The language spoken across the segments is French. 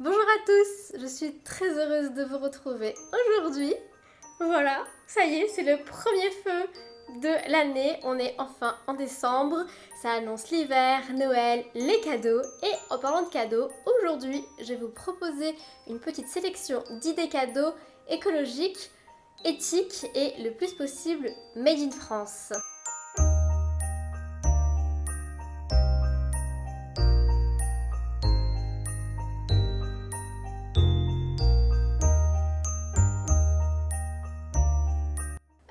Bonjour à tous, je suis très heureuse de vous retrouver aujourd'hui. Voilà, ça y est, c'est le premier feu de l'année. On est enfin en décembre, ça annonce l'hiver, Noël, les cadeaux. Et en parlant de cadeaux, aujourd'hui, je vais vous proposer une petite sélection d'idées cadeaux écologiques, éthiques et le plus possible made in France.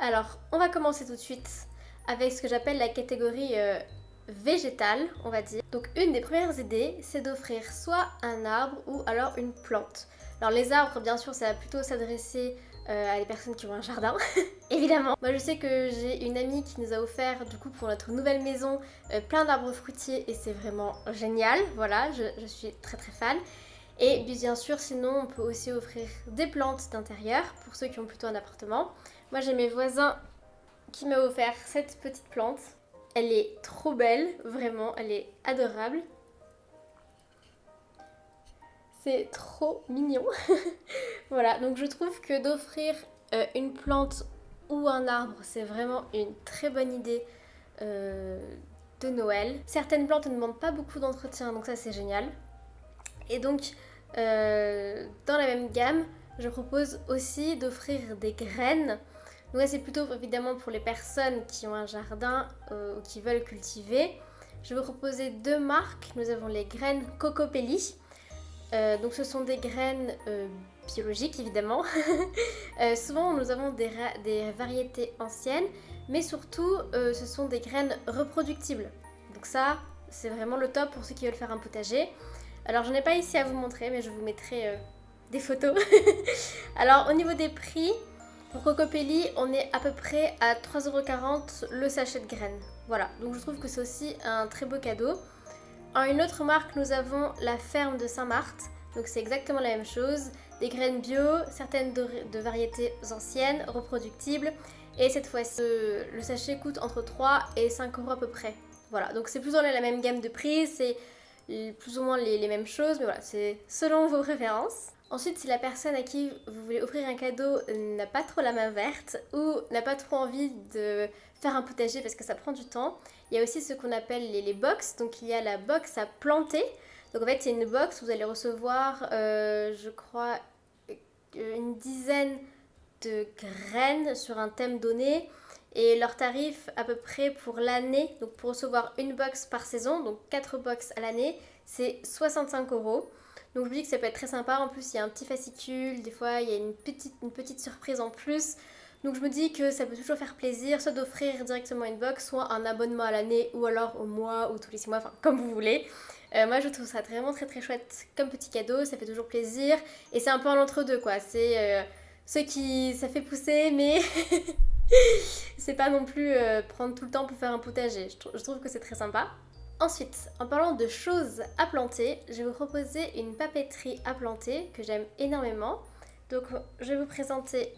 Alors, on va commencer tout de suite avec ce que j'appelle la catégorie végétale, on va dire. Donc, une des premières idées, c'est d'offrir soit un arbre ou alors une plante. Alors, les arbres, bien sûr, ça va plutôt s'adresser à des personnes qui ont un jardin, évidemment. Moi, je sais que j'ai une amie qui nous a offert, du coup, pour notre nouvelle maison, plein d'arbres fruitiers et c'est vraiment génial. Voilà, je suis très très fan. Et bien sûr, sinon, on peut aussi offrir des plantes d'intérieur pour ceux qui ont plutôt un appartement. Moi, j'ai mes voisins qui m'ont offert cette petite plante. Elle est trop belle, vraiment, elle est adorable. C'est trop mignon. Voilà, donc je trouve que d'offrir une plante ou un arbre, c'est vraiment une très bonne idée euh, de Noël. Certaines plantes ne demandent pas beaucoup d'entretien, donc ça c'est génial. Et donc, dans la même gamme, je propose aussi d'offrir des graines. Donc là, c'est plutôt évidemment pour les personnes qui ont un jardin ou qui veulent cultiver. Je vais vous proposer deux marques. Nous avons les graines Cocopelli. Donc ce sont des graines biologiques évidemment. Souvent nous avons des variétés anciennes, mais surtout ce sont des graines reproductibles. Donc ça, c'est vraiment le top pour ceux qui veulent faire un potager. Alors je n'ai pas ici à vous montrer, mais je vous mettrai des photos. Alors au niveau des prix, pour Cocopelli, on est à peu près à 3,40€ le sachet de graines. Voilà, donc je trouve que c'est aussi un très beau cadeau. En une autre marque, nous avons la ferme de Saint-Marthe. Donc c'est exactement la même chose. Des graines bio, certaines de variétés anciennes, reproductibles. Et cette fois-ci, le sachet coûte entre 3 et 5€ à peu près. Voilà, donc c'est plus ou moins la même gamme de prix, c'est plus ou moins les mêmes choses, mais voilà, c'est selon vos préférences. Ensuite, si la personne à qui vous voulez offrir un cadeau n'a pas trop la main verte ou n'a pas trop envie de faire un potager parce que ça prend du temps, il y a aussi ce qu'on appelle les box. Donc il y a la box à planter. Donc en fait, c'est une box où vous allez recevoir, je crois, une dizaine de graines sur un thème donné. Et leur tarif à peu près pour l'année, donc pour recevoir une box par saison, donc 4 box à l'année, c'est 65€. Donc je me dis que ça peut être très sympa. En plus, il y a un petit fascicule, des fois il y a une petite surprise en plus. Donc je me dis que ça peut toujours faire plaisir, soit d'offrir directement une box, soit un abonnement à l'année, ou alors au mois, ou tous les 6 mois, enfin comme vous voulez. Moi je trouve ça vraiment très très chouette comme petit cadeau, ça fait toujours plaisir. Et c'est un peu un entre-deux quoi, c'est ceux qui ça fait pousser, mais c'est pas non plus prendre tout le temps pour faire un potager. Je trouve que c'est très sympa. Ensuite, en parlant de choses à planter, je vais vous proposer une papeterie à planter que j'aime énormément. Donc je vais vous présenter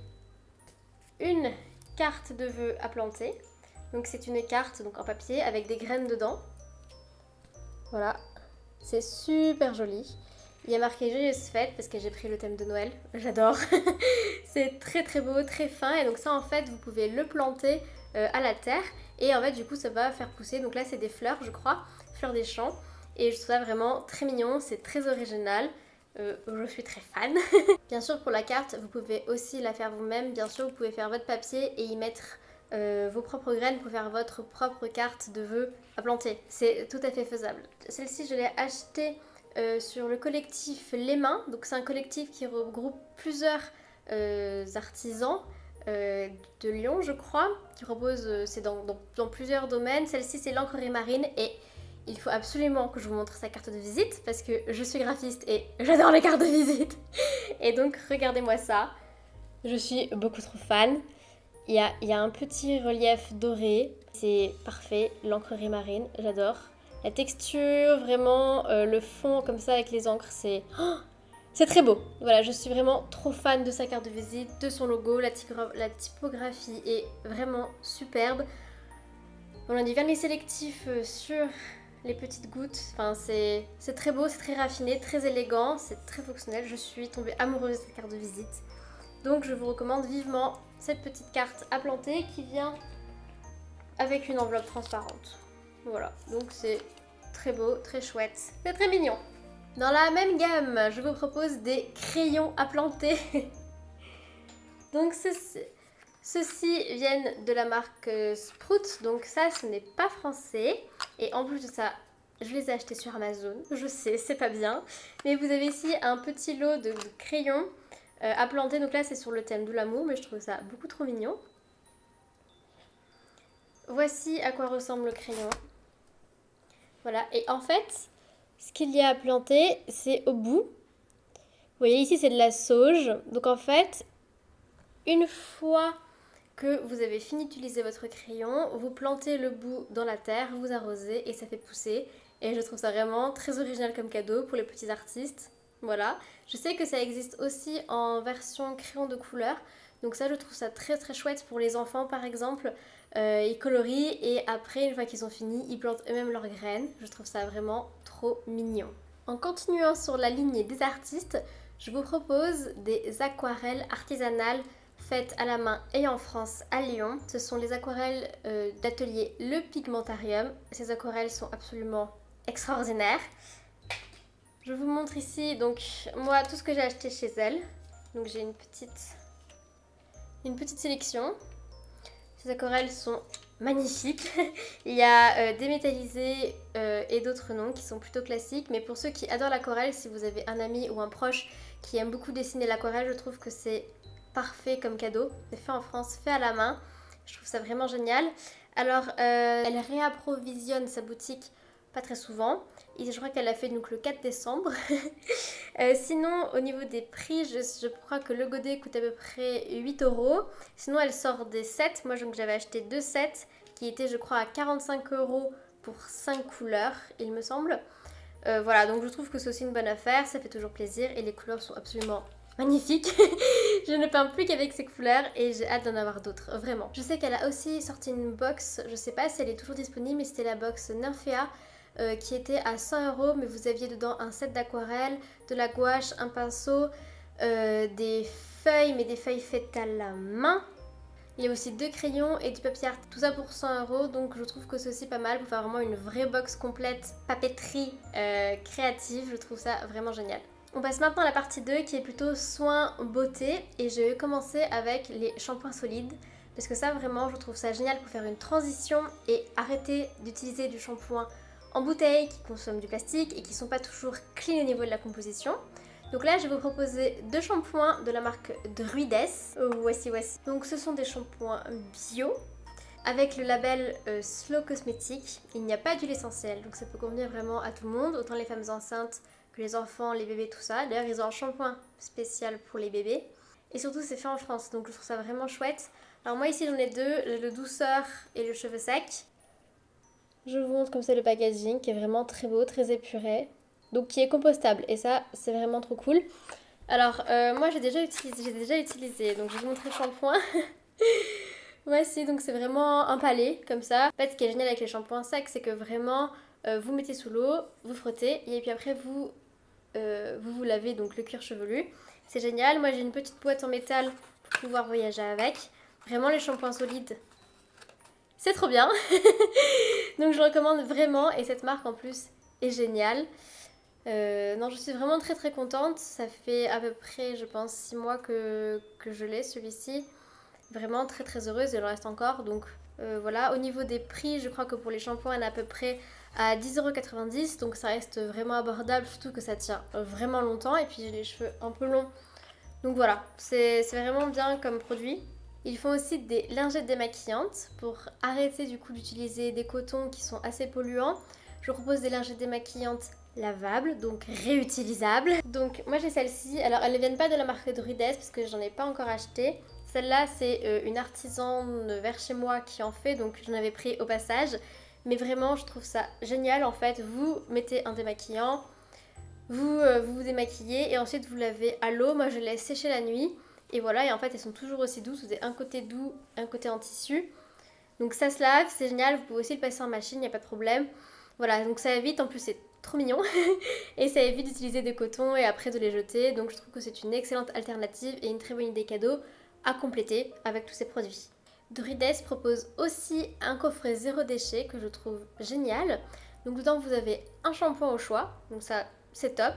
une carte de vœux à planter. Donc c'est une carte donc en papier avec des graines dedans. Voilà, c'est super joli. Il y a marqué Joyeuse fête parce que j'ai pris le thème de Noël. J'adore. C'est très très beau, très fin. Et donc ça en fait vous pouvez le planter à la terre. Et en fait du coup ça va faire pousser. Donc là c'est des fleurs je crois, fleurs des champs. Et je trouve ça vraiment très mignon, c'est très original. Je suis très fan. Bien sûr pour la carte vous pouvez aussi la faire vous-même. Bien sûr vous pouvez faire votre papier et y mettre vos propres graines pour faire votre propre carte de vœux à planter. C'est tout à fait faisable. Celle-ci je l'ai achetée sur le collectif Les Mains. Donc c'est un collectif qui regroupe plusieurs artisans de Lyon je crois, qui propose, c'est dans plusieurs domaines. Celle-ci c'est l'encrerie marine et il faut absolument que je vous montre sa carte de visite parce que je suis graphiste et j'adore les cartes de visite. Et donc regardez-moi ça, je suis beaucoup trop fan. Il y a un petit relief doré, c'est parfait, l'encrerie marine, j'adore. La texture, vraiment, le fond comme ça avec les encres, c'est très beau. Voilà, je suis vraiment trop fan de sa carte de visite, de son logo, la typographie est vraiment superbe. On a du vernis sélectif sur les petites gouttes. Enfin, c'est très beau, c'est très raffiné, très élégant, c'est très fonctionnel. Je suis tombée amoureuse de cette carte de visite. Donc je vous recommande vivement cette petite carte à planter qui vient avec une enveloppe transparente. Voilà, donc c'est très beau, très chouette. C'est très mignon. Dans la même gamme, je vous propose des crayons à planter. Donc ceux-ci viennent de la marque Sprout, donc ça ce n'est pas français. Et en plus de ça, je les ai achetés sur Amazon. Je sais, c'est pas bien. Mais vous avez ici un petit lot de crayons à planter. Donc là c'est sur le thème de l'amour, mais je trouve ça beaucoup trop mignon. Voici à quoi ressemble le crayon. Voilà, et en fait, ce qu'il y a à planter, c'est au bout. Vous voyez ici c'est de la sauge. Donc en fait, une fois que vous avez fini d'utiliser votre crayon, vous plantez le bout dans la terre, vous arrosez et ça fait pousser. Et je trouve ça vraiment très original comme cadeau pour les petits artistes. Voilà. Je sais que ça existe aussi en version crayon de couleur. Donc ça, je trouve ça très très chouette pour les enfants par exemple. Ils colorient et après, une fois qu'ils ont fini, ils plantent eux-mêmes leurs graines. Je trouve ça vraiment trop mignon. En continuant sur la ligne des artistes, je vous propose des aquarelles artisanales faites à la main et en France à Lyon. Ce sont les aquarelles d'atelier Le Pigmentarium. Ces aquarelles sont absolument extraordinaires. Je vous montre ici donc moi tout ce que j'ai acheté chez elle. Donc j'ai une petite sélection. Ces aquarelles sont magnifiques. Il y a des métallisés et d'autres non qui sont plutôt classiques. Mais pour ceux qui adorent l'aquarelle, si vous avez un ami ou un proche qui aime beaucoup dessiner l'aquarelle, je trouve que c'est parfait comme cadeau. C'est fait en France, fait à la main. Je trouve ça vraiment génial. Alors, elle réapprovisionne sa boutique pas très souvent. Et je crois qu'elle l'a fait donc le 4 décembre. Sinon, au niveau des prix, je crois que le godet coûte à peu près 8 euros. Sinon, elle sort des sets. Moi, j'avais acheté 2 sets qui étaient, je crois, à 45 euros pour 5 couleurs, il me semble. Voilà, donc je trouve que c'est aussi une bonne affaire. Ça fait toujours plaisir et les couleurs sont absolument magnifiques. Je ne peins plus qu'avec ces couleurs et j'ai hâte d'en avoir d'autres, vraiment. Je sais qu'elle a aussi sorti une box, je sais pas si elle est toujours disponible, mais c'était la box Nymphea qui était à 100 euros, mais vous aviez dedans un set d'aquarelle, de la gouache, un pinceau, des feuilles, mais des feuilles faites à la main. Il y a aussi 2 crayons et du papier art, tout ça pour 100 euros, donc je trouve que c'est aussi pas mal pour faire vraiment une vraie box complète papeterie créative, je trouve ça vraiment génial. On passe maintenant à la partie 2 qui est plutôt soins beauté et je vais commencer avec les shampoings solides parce que ça vraiment je trouve ça génial pour faire une transition et arrêter d'utiliser du shampoing en bouteille qui consomment du plastique et qui sont pas toujours clean au niveau de la composition. Donc là je vais vous proposer 2 shampoings de la marque Druides. Voici. Donc ce sont des shampoings bio avec le label Slow Cosmétique. Il n'y a pas d'huile essentielle donc ça peut convenir vraiment à tout le monde, autant les femmes enceintes que les enfants, les bébés, tout ça. D'ailleurs, ils ont un shampoing spécial pour les bébés. Et surtout, c'est fait en France, donc je trouve ça vraiment chouette. Alors moi, ici, j'en ai 2, le douceur et le cheveu sec. Je vous montre comme c'est le packaging, qui est vraiment très beau, très épuré. Donc, qui est compostable. Et ça, c'est vraiment trop cool. Alors, moi, j'ai déjà utilisé. Donc, je vais vous montrer le shampoing. Voici, donc c'est vraiment un palais, comme ça. En fait, ce qui est génial avec les shampoings secs, c'est que vraiment... vous mettez sous l'eau, vous frottez et puis après vous lavez donc le cuir chevelu. C'est génial. Moi j'ai une petite boîte en métal pour pouvoir voyager avec. Vraiment les shampoings solides, c'est trop bien. Donc je recommande vraiment et cette marque en plus est géniale. Non, je suis vraiment très très contente. Ça fait à peu près je pense 6 mois que je l'ai celui-ci. Vraiment très très heureuse, il en reste encore donc voilà. Au niveau des prix, je crois que pour les shampoings elle est à peu près à 10,90 €, donc ça reste vraiment abordable, surtout que ça tient vraiment longtemps et puis j'ai les cheveux un peu longs. Donc voilà, c'est vraiment bien comme produit. Ils font aussi des lingettes démaquillantes pour arrêter du coup d'utiliser des cotons qui sont assez polluants. Je propose des lingettes démaquillantes lavables, donc réutilisables. Donc moi j'ai celle-ci, alors elles ne viennent pas de la marque Druides parce que j'en ai pas encore acheté. Celle-là c'est une artisane vers chez moi qui en fait, donc j'en avais pris au passage. Mais vraiment, je trouve ça génial. En fait, vous mettez un démaquillant, vous démaquillez et ensuite vous lavez à l'eau. Moi, je laisse sécher la nuit. Et voilà, et en fait, elles sont toujours aussi douces. Vous avez un côté doux, un côté en tissu. Donc ça se lave, c'est génial. Vous pouvez aussi le passer en machine, il n'y a pas de problème. Voilà, donc ça évite, en plus c'est trop mignon, et ça évite d'utiliser des cotons et après de les jeter. Donc je trouve que c'est une excellente alternative et une très bonne idée cadeau à compléter avec tous ces produits. Dorides propose aussi un coffret zéro déchet que je trouve génial. Donc dedans vous avez un shampoing au choix, donc ça c'est top,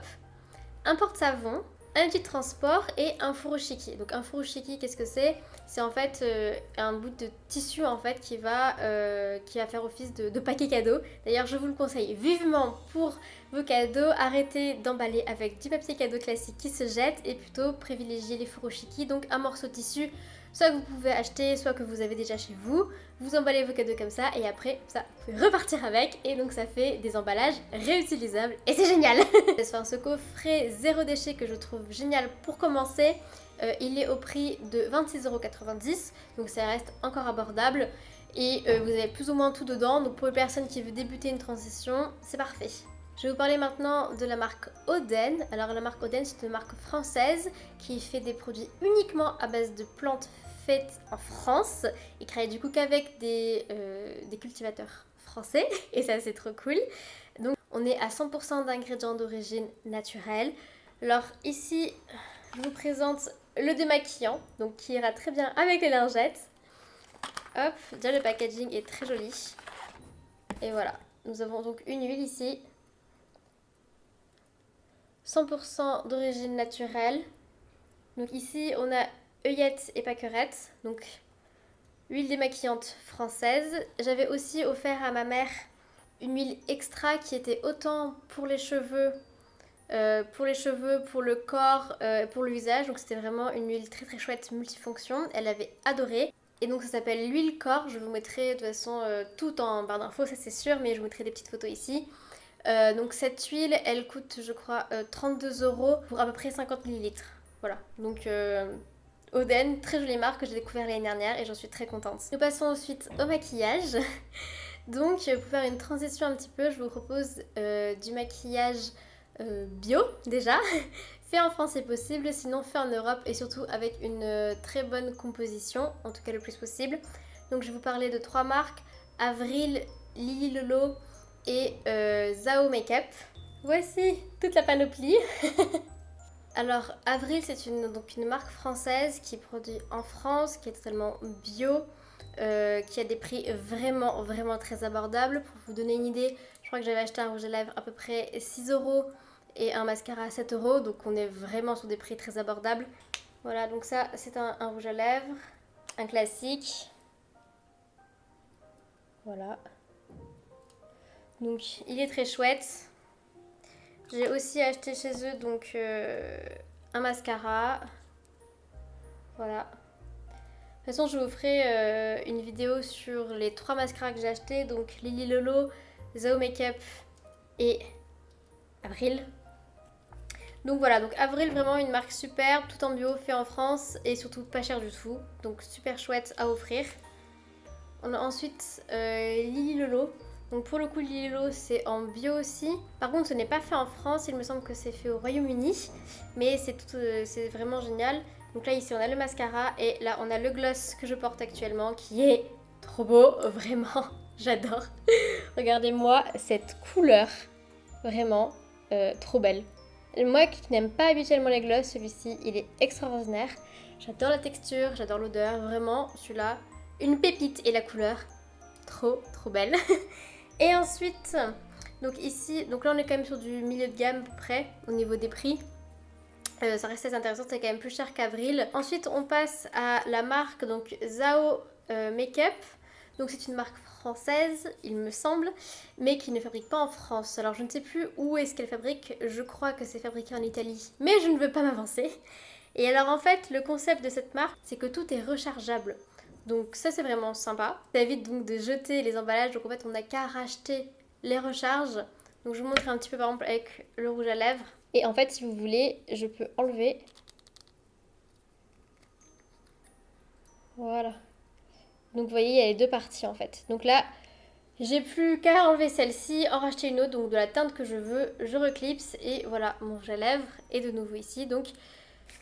un porte-savon, un outil de transport et un furoshiki. Donc un furoshiki, qu'est-ce que c'est? C'est en fait un bout de tissu en fait qui va faire office de paquet cadeau. D'ailleurs je vous le conseille vivement pour vos cadeaux. Arrêtez d'emballer avec du papier cadeau classique qui se jette et plutôt privilégiez les furoshiki. Donc un morceau de tissu, soit que vous pouvez acheter, soit que vous avez déjà chez vous. Vous emballez vos cadeaux comme ça et après ça, vous pouvez repartir avec et donc ça fait des emballages réutilisables et c'est génial. Enfin, ce coffret zéro déchet que je trouve génial pour commencer, il est au prix de 26,90 €, donc ça reste encore abordable et vous avez plus ou moins tout dedans, donc pour une personne qui veut débuter une transition, c'est parfait. Je vais vous parler maintenant de la marque Oden. Alors la marque Oden, c'est une marque française qui fait des produits uniquement à base de plantes faites en France et travaille du coup qu'avec des cultivateurs français et ça c'est trop cool. Donc on est à 100% d'ingrédients d'origine naturelle. Alors ici, je vous présente le démaquillant, donc qui ira très bien avec les lingettes. Hop, déjà le packaging est très joli. Et voilà, nous avons donc une huile ici. 100% d'origine naturelle. Donc ici, on a œillettes et pâquerettes, donc huile démaquillante française. J'avais aussi offert à ma mère une huile extra qui était autant pour les cheveux, pour le corps, pour le visage. Donc c'était vraiment une huile très très chouette, multifonction. Elle avait adoré. Et donc ça s'appelle l'huile corps. Je vous mettrai de toute façon tout en barre d'infos, ça c'est sûr, mais je vous mettrai des petites photos ici. Donc cette huile, elle coûte je crois 32 € pour à peu près 50 ml. Voilà, donc Oden, très jolie marque que j'ai découvert l'année dernière et j'en suis très contente. Nous passons ensuite au maquillage. Donc pour faire une transition un petit peu, je vous propose du maquillage bio déjà, fait en France c'est possible, sinon fait en Europe et surtout avec une très bonne composition, en tout cas le plus possible. Donc je vais vous parler de 3 marques, Avril, Lily Lolo et Zao Makeup. Voici toute la panoplie. Alors Avril c'est une marque française qui produit en France, qui est totalement bio, qui a des prix vraiment vraiment très abordables. Pour vous donner une idée, je crois que j'avais acheté un rouge à lèvres à peu près 6 € et un mascara à 7 €, donc on est vraiment sur des prix très abordables. Voilà, donc ça c'est un rouge à lèvres, un classique. Voilà. Donc il est très chouette. J'ai aussi acheté chez eux donc un mascara. Voilà. De toute façon, je vous ferai une vidéo sur les 3 mascaras que j'ai achetés. Donc Lily Lolo, Zao Makeup et Avril. Donc voilà, donc Avril, vraiment une marque superbe, tout en bio, fait en France et surtout pas cher du tout. Donc super chouette à offrir. On a ensuite Lily Lolo. Donc pour le coup, Lily Lolo, c'est en bio aussi. Par contre, ce n'est pas fait en France, il me semble que c'est fait au Royaume-Uni. Mais c'est vraiment génial. Donc là, ici, on a le mascara et là, on a le gloss que je porte actuellement qui est trop beau, vraiment, j'adore. Regardez-moi cette couleur, vraiment trop belle. Moi qui n'aime pas habituellement les gloss, celui-ci, il est extraordinaire. J'adore la texture, j'adore l'odeur, vraiment, celui-là, une pépite et la couleur, trop belle. Et ensuite, donc ici, donc là on est quand même sur du milieu de gamme à peu près au niveau des prix. Ça reste assez intéressant, c'est quand même plus cher qu'Avril. Ensuite on passe à la marque donc Zao Makeup. Donc c'est une marque française, il me semble, mais qui ne fabrique pas en France. Alors je ne sais plus où est-ce qu'elle fabrique, je crois que c'est fabriqué en Italie, mais je ne veux pas m'avancer. Et alors en fait, le concept de cette marque, c'est que tout est rechargeable. Donc ça c'est vraiment sympa. Ça évite donc de jeter les emballages, donc en fait on n'a qu'à racheter les recharges. Donc je vous montre un petit peu par exemple avec le rouge à lèvres. Et en fait si vous voulez, je peux enlever. Voilà. Donc vous voyez, il y a les deux parties en fait. Donc là, j'ai plus qu'à enlever celle-ci, en racheter une autre, donc de la teinte que je veux, je reclipse et voilà, mon rouge à lèvres est de nouveau ici. Donc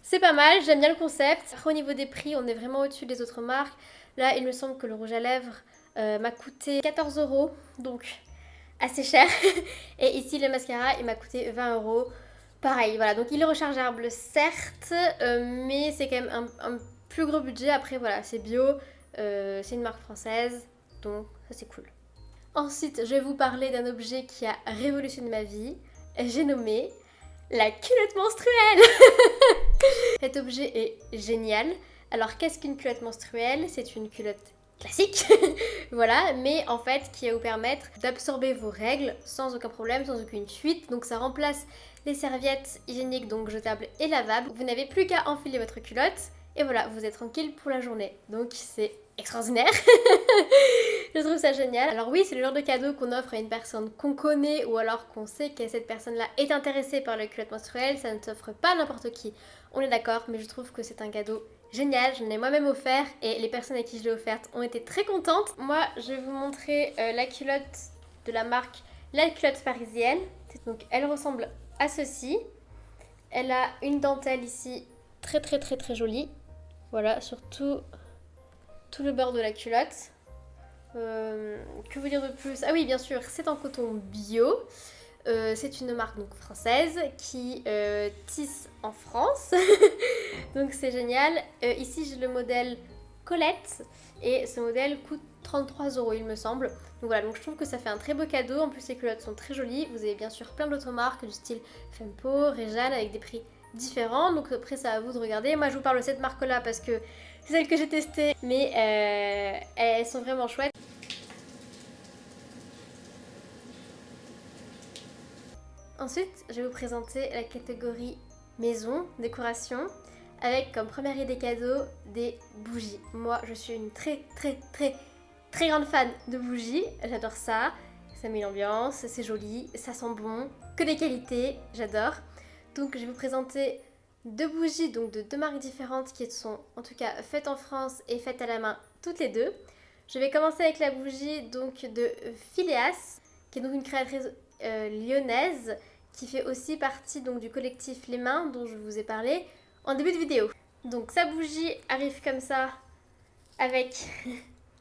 c'est pas mal, j'aime bien le concept. Après au niveau des prix, on est vraiment au-dessus des autres marques. Là, il me semble que le rouge à lèvres m'a coûté 14 €, donc assez cher. Et ici le mascara il m'a coûté 20 €. Pareil, voilà, donc il est rechargeable certes, mais c'est quand même un plus gros budget. Après voilà, c'est bio, c'est une marque française, donc ça c'est cool. Ensuite, je vais vous parler d'un objet qui a révolutionné ma vie. J'ai nommé la culotte menstruelle. Cet objet est génial. Alors qu'est-ce qu'une culotte menstruelle? C'est une culotte classique, voilà, mais en fait qui va vous permettre d'absorber vos règles sans aucun problème, sans aucune fuite. Donc ça remplace les serviettes hygiéniques, donc jetables et lavables. Vous n'avez plus qu'à enfiler votre culotte et voilà, vous êtes tranquille pour la journée. Donc c'est extraordinaire. Je trouve ça génial. Alors oui, c'est le genre de cadeau qu'on offre à une personne qu'on connaît ou alors qu'on sait que cette personne-là est intéressée par les culottes menstruelles. Ça ne s'offre pas à n'importe qui, on est d'accord, mais je trouve que c'est un cadeau génial. Je l'ai moi-même offert et les personnes à qui je l'ai offerte ont été très contentes. Moi, je vais vous montrer la culotte de la marque La Culotte Parisienne. Donc elle ressemble à ceci. Elle a une dentelle ici très très très très jolie. Voilà, sur tout le bord de la culotte. Que vous dire de plus? Ah oui, bien sûr, c'est en coton bio. C'est une marque donc française qui tisse en France. Donc c'est génial. Ici j'ai le modèle Colette et ce modèle coûte 33 € il me semble. Donc voilà, donc je trouve que ça fait un très beau cadeau. En plus les culottes sont très jolies. Vous avez bien sûr plein d'autres marques du style Fempo, Réjeanne avec des prix différents. Donc après c'est à vous de regarder. Moi je vous parle de cette marque là parce que c'est celle que j'ai testée. Mais elles sont vraiment chouettes. Ensuite, je vais vous présenter la catégorie maison, décoration, avec comme première idée cadeau des bougies. Moi, je suis une très grande fan de bougies, j'adore ça. Ça met l'ambiance, c'est joli, ça sent bon, que des qualités, j'adore. Donc je vais vous présenter deux bougies donc de deux marques différentes qui sont en tout cas faites en France et faites à la main toutes les deux. Je vais commencer avec la bougie donc de Phileas, qui est donc une créatrice lyonnaise qui fait aussi partie donc du collectif Les Mains dont je vous ai parlé en début de vidéo. Donc sa bougie arrive comme ça avec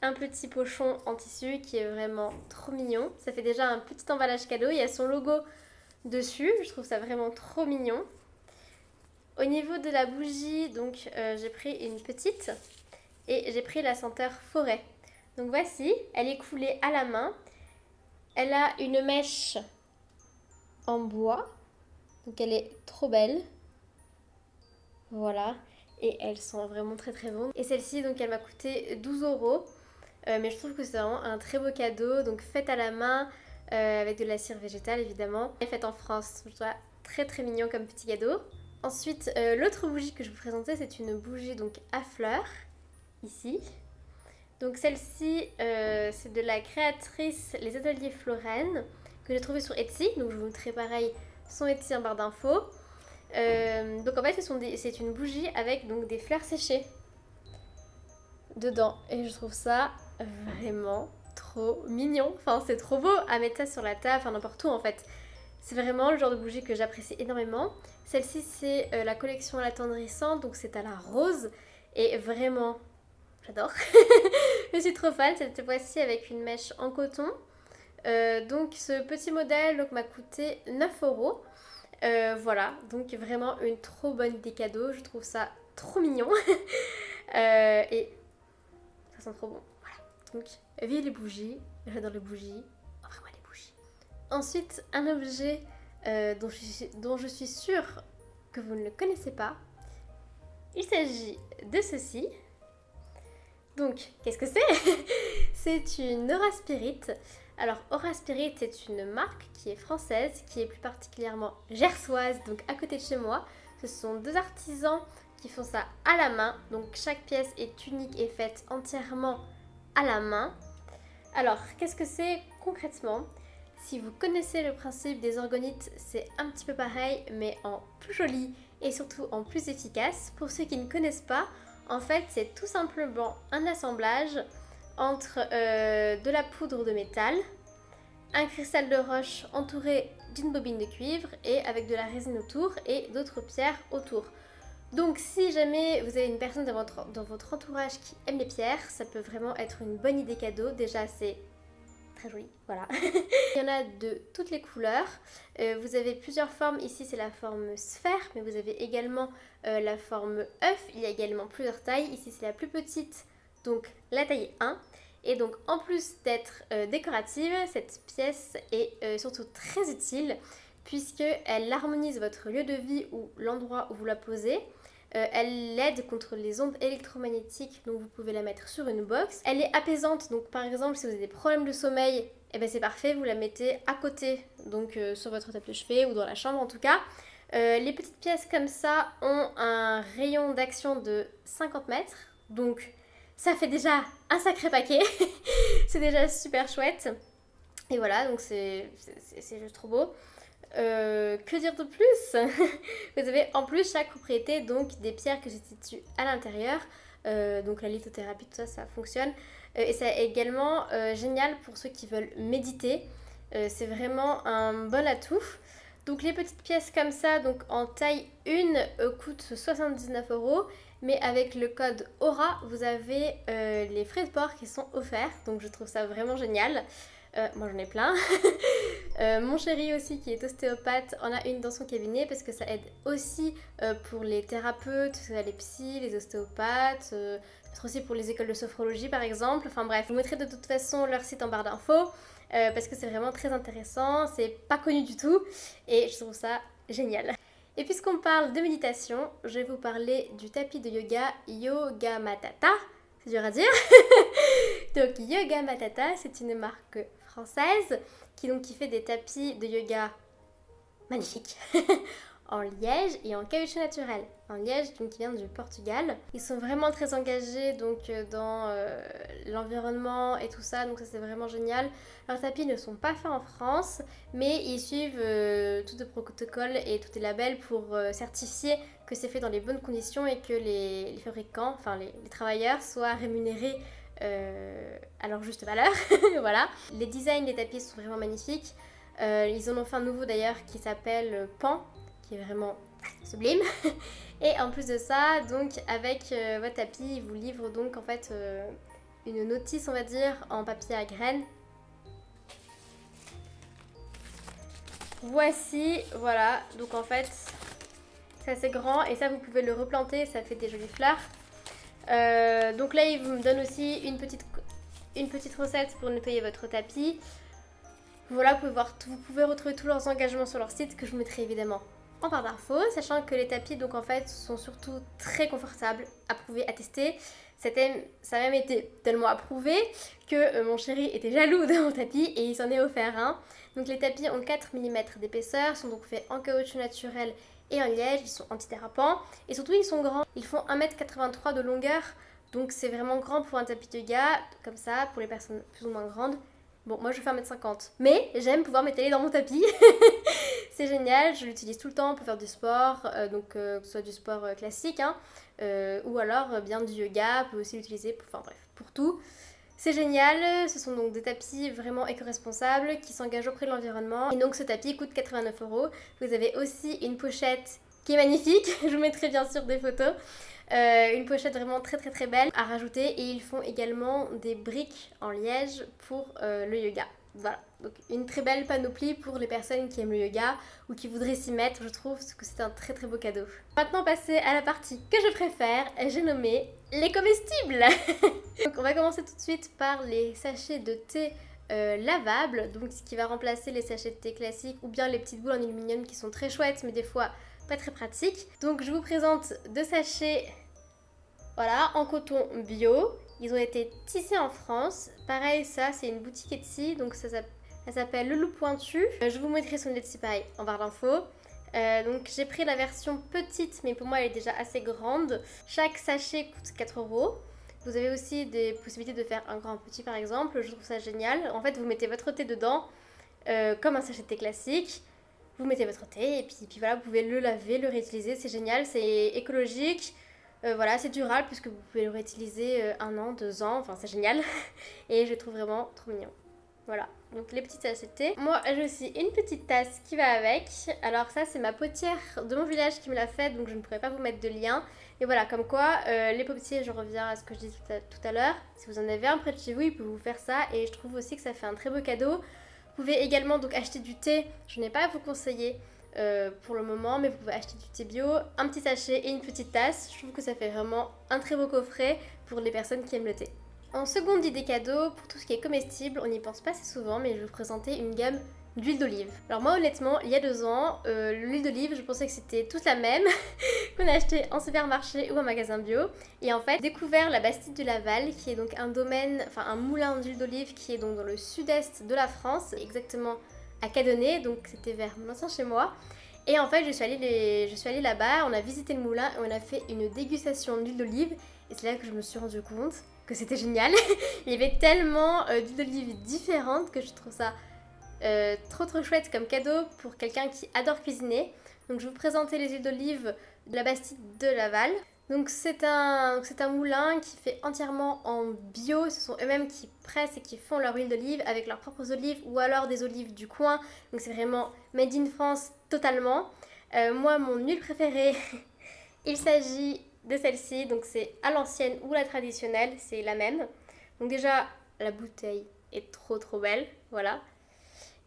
un petit pochon en tissu qui est vraiment trop mignon. Ça fait déjà un petit emballage cadeau, il y a son logo dessus, je trouve ça vraiment trop mignon. Au niveau de la bougie, donc j'ai pris une petite et j'ai pris la senteur forêt. Donc voici, elle est coulée à la main. Elle a une mèche en bois, donc elle est trop belle. Voilà, et elles sont vraiment très bonnes. Et celle-ci, donc elle m'a coûté 12 €, mais je trouve que c'est vraiment un très beau cadeau. Donc faite à la main, avec de la cire végétale évidemment. Et faite en France, je trouve très mignon comme petit cadeau. Ensuite, l'autre bougie que je vous présentais, c'est une bougie donc à fleurs, ici. Donc celle-ci, c'est de la créatrice Les Ateliers Florène, que j'ai trouvé sur Etsy. Donc je vous mettrai pareil son Etsy en barre d'infos. Donc en fait c'est une bougie avec donc des fleurs séchées dedans. Et je trouve ça vraiment trop mignon. Enfin c'est trop beau à mettre ça sur la table, enfin n'importe où en fait. C'est vraiment le genre de bougie que j'apprécie énormément. Celle-ci c'est la collection L'Attendrissante, donc c'est à la rose. Et vraiment, j'adore. Je suis trop fan, cette fois-ci avec une mèche en coton. Donc ce petit modèle donc, m'a coûté 9 €. Voilà, donc vraiment une trop bonne idée cadeau. Je trouve ça trop mignon. Et ça sent trop bon. Voilà, donc vive les bougies. J'adore les bougies. Offrez-moi les bougies. Ensuite, un objet dont je suis sûre que vous ne le connaissez pas. Il s'agit de ceci. Donc, qu'est-ce que c'est? C'est une Aura Spirit. Alors, Aura Spirit, c'est une marque qui est française, qui est plus particulièrement gersoise, donc à côté de chez moi. Ce sont deux artisans qui font ça à la main. Donc, chaque pièce est unique et faite entièrement à la main. Alors, qu'est-ce que c'est concrètement? Si vous connaissez le principe des orgonites, c'est un petit peu pareil, mais en plus joli et surtout en plus efficace. Pour ceux qui ne connaissent pas, en fait, c'est tout simplement un assemblage entre de la poudre de métal, un cristal de roche entouré d'une bobine de cuivre et avec de la résine autour et d'autres pierres autour. Donc si jamais vous avez une personne dans votre entourage qui aime les pierres, ça peut vraiment être une bonne idée cadeau. Déjà c'est très joli, voilà. Il y en a de toutes les couleurs. Vous avez plusieurs formes. Ici, c'est la forme sphère, mais vous avez également la forme œuf. Il y a également plusieurs tailles. Ici, c'est la plus petite, donc la taille 1. Et donc, en plus d'être décorative, cette pièce est surtout très utile puisqu'elle harmonise votre lieu de vie ou l'endroit où vous la posez. Elle l'aide contre les ondes électromagnétiques, donc vous pouvez la mettre sur une box. Elle est apaisante, donc par exemple si vous avez des problèmes de sommeil, eh ben c'est parfait, vous la mettez à côté, donc sur votre table de chevet ou dans la chambre en tout cas. Les petites pièces comme ça ont un rayon d'action de 50 mètres, donc ça fait déjà un sacré paquet. C'est déjà super chouette. Et voilà, donc c'est juste trop beau. Que dire de plus? Vous avez en plus chaque propriété donc des pierres que je situe à l'intérieur. Donc la lithothérapie, tout ça, ça fonctionne. Et c'est également génial pour ceux qui veulent méditer. C'est vraiment un bon atout. Donc les petites pièces comme ça, donc en taille 1, coûtent 79 €. Mais avec le code AURA, vous avez les frais de port qui sont offerts. Donc je trouve ça vraiment génial. Moi j'en ai plein. Mon chéri aussi qui est ostéopathe en a une dans son cabinet parce que ça aide aussi pour les thérapeutes, les psys, les ostéopathes, peut-être aussi pour les écoles de sophrologie par exemple. Enfin bref, je vous mettrai de toute façon leur site en barre d'infos parce que c'est vraiment très intéressant, c'est pas connu du tout et je trouve ça génial. Et puisqu'on parle de méditation, je vais vous parler du tapis de yoga Yoga Matata. C'est dur à dire. Donc Yoga Matata, c'est une marque française qui fait des tapis de yoga magnifiques en liège et en caoutchouc naturel. En liège donc, qui vient du Portugal. Ils sont vraiment très engagés donc, dans l'environnement et tout ça, donc ça c'est vraiment génial. Leurs tapis ne sont pas faits en France, mais ils suivent tout le protocole et tous les labels pour certifier que c'est fait dans les bonnes conditions et que les fabricants, enfin les travailleurs soient rémunérés à leur juste valeur. Voilà. Les designs des tapis sont vraiment magnifiques. Ils en ont fait un nouveau d'ailleurs qui s'appelle Pan, qui est vraiment sublime. Et en plus de ça, donc avec votre tapis, ils vous livrent donc en fait une notice, on va dire, en papier à graines. Voici, voilà, donc en fait c'est assez grand et ça vous pouvez le replanter, ça fait des jolies fleurs. Donc là il vous donne aussi une petite recette pour nettoyer votre tapis. Voilà, vous pouvez retrouver tous leurs engagements sur leur site que je vous mettrai évidemment en barre d'infos, sachant que les tapis donc en fait sont surtout très confortables, approuvés, à tester. Ça a même été tellement approuvé que mon chéri était jaloux de mon tapis et il s'en est offert un. Donc les tapis ont 4 mm d'épaisseur, sont donc faits en caoutchouc naturel et en liège, ils sont antidérapants et surtout ils sont grands. Ils font 1,83 m de longueur, donc c'est vraiment grand pour un tapis de yoga, comme ça, pour les personnes plus ou moins grandes. Bon, moi je fais 1,50 m, mais j'aime pouvoir m'étaler dans mon tapis. C'est génial, je l'utilise tout le temps pour faire du sport, que ce soit du sport classique, hein, ou alors bien du yoga, on peut aussi l'utiliser pour tout. C'est génial, ce sont donc des tapis vraiment éco-responsables qui s'engagent auprès de l'environnement. Et donc ce tapis coûte 89 €. Vous avez aussi une pochette qui est magnifique, je vous mettrai bien sûr des photos. Une pochette vraiment très très très belle à rajouter et ils font également des briques en liège pour le yoga. Voilà, donc une très belle panoplie pour les personnes qui aiment le yoga ou qui voudraient s'y mettre, je trouve que c'est un très très beau cadeau. Maintenant passer à la partie que je préfère, j'ai nommé les comestibles. Donc on va commencer tout de suite par les sachets de thé lavables, donc ce qui va remplacer les sachets de thé classiques ou bien les petites boules en aluminium qui sont très chouettes mais des fois pas très pratiques. Donc je vous présente deux sachets, voilà, en coton bio. Ils ont été tissés en France. Pareil, ça c'est une boutique Etsy, donc ça s'appelle Le Loup Pointu. Je vous mettrai son Etsy pareil en barre d'infos. Donc j'ai pris la version petite, mais pour moi elle est déjà assez grande. Chaque sachet coûte 4 €. Vous avez aussi des possibilités de faire un grand petit par exemple. Je trouve ça génial. En fait, vous mettez votre thé dedans, comme un sachet de thé classique. Vous mettez votre thé et puis voilà, vous pouvez le laver, le réutiliser. C'est génial, c'est écologique. Voilà, c'est durable puisque vous pouvez le réutiliser 1 an, 2 ans. Enfin, c'est génial. Et je le trouve vraiment trop mignon. Voilà, donc les petites tasses thé. Moi j'ai aussi une petite tasse qui va avec. Alors ça c'est ma potière de mon village qui me l'a fait, donc je ne pourrais pas vous mettre de lien. Et voilà, comme quoi les potiers, je reviens à ce que je disais tout à l'heure. Si vous en avez un près de chez vous, il peut vous faire ça. Et je trouve aussi que ça fait un très beau cadeau. Vous pouvez également donc acheter du thé. Je n'ai pas à vous conseiller pour le moment, mais vous pouvez acheter du thé bio, un petit sachet et une petite tasse. Je trouve que ça fait vraiment un très beau coffret pour les personnes qui aiment le thé. En seconde idée cadeau, pour tout ce qui est comestible, on n'y pense pas assez souvent, mais je vais vous présenter une gamme d'huile d'olive. Alors moi honnêtement, il y a 2 ans, l'huile d'olive, je pensais que c'était toute la même qu'on a acheté en supermarché ou en magasin bio. Et en fait, j'ai découvert la Bastide du Laval, qui est donc un domaine, enfin un moulin d'huile d'olive qui est donc dans le sud-est de la France, exactement à Cadonnet, donc c'était vers mon ancien chez moi. Et en fait, je suis allée là-bas, on a visité le moulin et on a fait une dégustation d'huile d'olive. Et c'est là que je me suis rendu compte que c'était génial. Il y avait tellement d'huile d'olive différentes que je trouve ça trop chouette comme cadeau pour quelqu'un qui adore cuisiner. Donc je vais vous présenter les huiles d'olive de la Bastide de Laval. Donc c'est un moulin qui fait entièrement en bio. Ce sont eux-mêmes qui pressent et qui font leur huile d'olive avec leurs propres olives ou alors des olives du coin. Donc c'est vraiment made in France totalement. Moi, mon huile préférée, il s'agit de celle-ci. Donc c'est à l'ancienne ou la traditionnelle, c'est la même. Donc déjà, la bouteille est trop belle, voilà.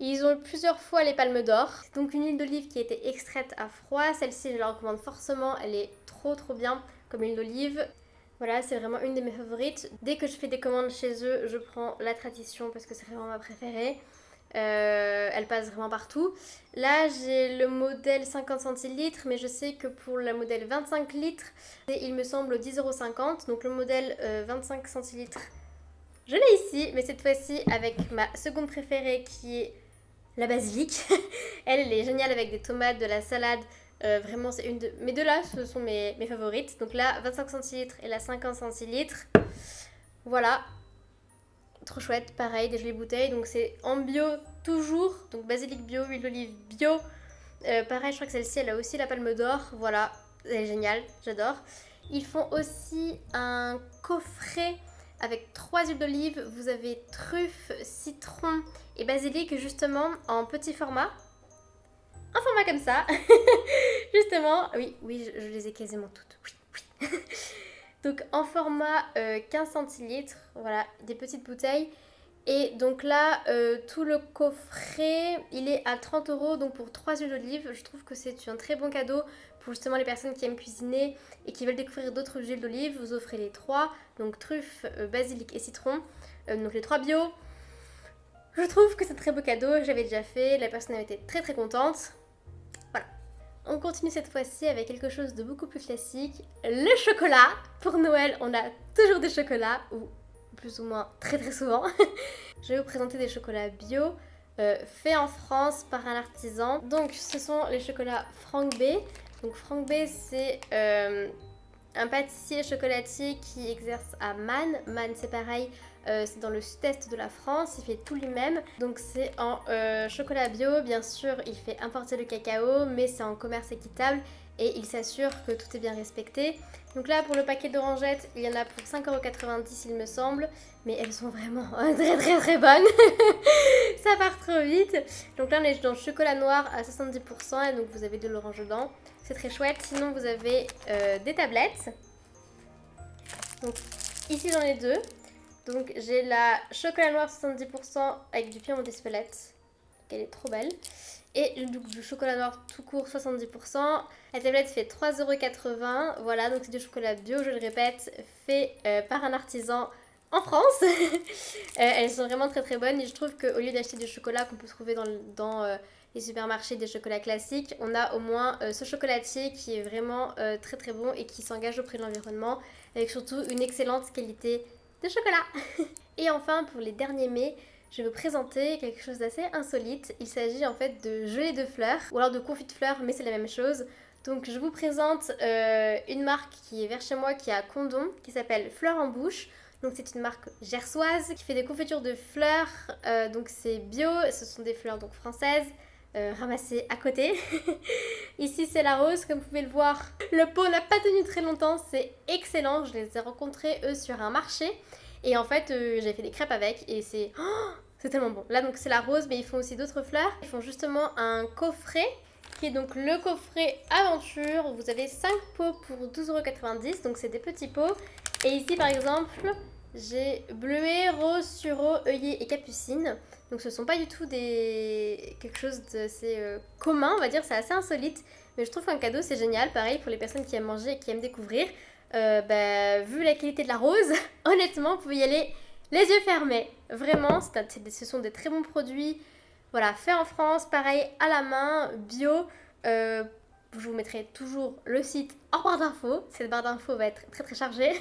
Ils ont eu plusieurs fois les palmes d'or. C'est donc une huile d'olive qui a été extraite à froid. Celle-ci, je la recommande forcément. Elle est trop bien comme huile d'olive. Voilà, c'est vraiment une de mes favorites. Dès que je fais des commandes chez eux, je prends la tradition parce que c'est vraiment ma préférée. Elle passe vraiment partout. Là, j'ai le modèle 50 centilitres, mais je sais que pour le modèle 25 litres, il me semble 10,50 €. Donc le modèle 25 centilitres, je l'ai ici, mais cette fois-ci avec ma seconde préférée qui est la basilic. Elle est géniale avec des tomates, de la salade. Vraiment, c'est une de mes deux là, ce sont mes favorites. Donc là, 25 centilitres et la 50 centilitres. Voilà. Trop chouette, pareil, des jolies bouteilles. Donc c'est en bio toujours. Donc basilic bio, huile d'olive bio. Pareil, je crois que celle-ci, elle a aussi la palme d'or. Voilà, elle est géniale, j'adore. Ils font aussi un coffret avec 3 huiles d'olive. Vous avez truffe, citron et basilic justement en petit format. Un format comme ça. Justement, oui, je les ai quasiment toutes. Oui. Donc en format 15 centilitres, voilà, des petites bouteilles. Et donc là, tout le coffret, il est à 30 €. Donc pour 3 huiles d'olive, je trouve que c'est un très bon cadeau pour justement les personnes qui aiment cuisiner et qui veulent découvrir d'autres huiles d'olive. Vous offrez les 3, donc truffe, basilic et citron. Donc les 3 bio. Je trouve que c'est un très beau cadeau, j'avais déjà fait, la personne avait été très contente. Voilà. On continue cette fois-ci avec quelque chose de beaucoup plus classique, le chocolat. Pour Noël, on a toujours des chocolats, ou plus ou moins très souvent. Je vais vous présenter des chocolats bio, faits en France par un artisan. Donc ce sont les chocolats Franck B. Donc Franck B, c'est un pâtissier chocolatier qui exerce à Man. Man, c'est pareil, c'est dans le sud-est de la France, il fait tout lui-même. Donc c'est en chocolat bio, bien sûr, il fait importer le cacao, mais c'est en commerce équitable et il s'assure que tout est bien respecté. Donc là, pour le paquet d'orangettes, il y en a pour 5,90 € il me semble, mais elles sont vraiment très bonnes. Ça part trop vite. Donc là, on est dans le chocolat noir à 70% et donc vous avez de l'orange dedans. C'est très chouette. Sinon, vous avez des tablettes. Donc ici, j'en ai deux. Donc j'ai la chocolat noir 70% avec du piment d'Espelette. Elle est trop belle. Et du chocolat noir tout court 70%. La tablette fait 3,80 €. Voilà, donc c'est du chocolat bio, je le répète, fait par un artisan en France. Elles sont vraiment très bonnes et je trouve qu'au lieu d'acheter du chocolat qu'on peut trouver dans les supermarchés, des chocolats classiques, on a au moins ce chocolatier qui est vraiment très bon et qui s'engage auprès de l'environnement avec surtout une excellente qualité de chocolat. Et enfin, pour les derniers mets, je vais vous présenter quelque chose d'assez insolite. Il s'agit en fait de gelée de fleurs ou alors de confit de fleurs, mais c'est la même chose. Donc je vous présente une marque qui est vers chez moi, qui est à Condom, qui s'appelle Fleurs en Bouche. Donc c'est une marque gersoise qui fait des confitures de fleurs. Donc c'est bio, ce sont des fleurs donc françaises. Ramassées à côté. Ici c'est la rose, comme vous pouvez le voir. Le pot n'a pas tenu très longtemps, c'est excellent. Je les ai rencontrés eux sur un marché. Et en fait, j'ai fait des crêpes avec et c'est C'est tellement bon. Là donc c'est la rose, mais ils font aussi d'autres fleurs. Ils font justement un coffret qui est donc le coffret aventure. Vous avez 5 pots pour 12,90 €, donc c'est des petits pots. Et ici par exemple, j'ai bleuet, rose, sureau, œillet et capucine. Donc ce sont pas du tout quelque chose d'assez commun, on va dire, c'est assez insolite. Mais je trouve qu'un cadeau c'est génial, pareil pour les personnes qui aiment manger et qui aiment découvrir. Vu la qualité de la rose, honnêtement, vous pouvez y aller les yeux fermés. Vraiment, ce sont des très bons produits. Voilà, faits en France, pareil, à la main, bio. Je vous mettrai toujours le site en barre d'infos. Cette barre d'infos va être très très chargée.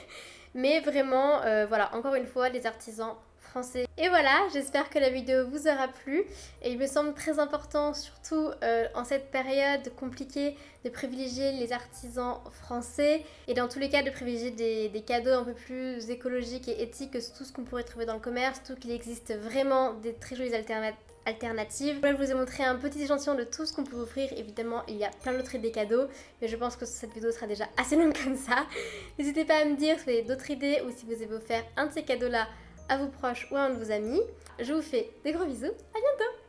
Mais vraiment, voilà, encore une fois, les artisans français. Et voilà, j'espère que la vidéo vous aura plu. Et il me semble très important, surtout en cette période compliquée, de privilégier les artisans français. Et dans tous les cas, de privilégier des cadeaux un peu plus écologiques et éthiques que tout ce qu'on pourrait trouver dans le commerce. Surtout qu'il existe vraiment des très jolies alternatives. Là, je vous ai montré un petit échantillon de tout ce qu'on peut offrir. Évidemment, il y a plein d'autres idées cadeaux, mais je pense que cette vidéo sera déjà assez longue comme ça. N'hésitez pas à me dire si vous avez d'autres idées ou si vous avez offert un de ces cadeaux-là à vos proches ou à un de vos amis. Je vous fais des gros bisous, à bientôt!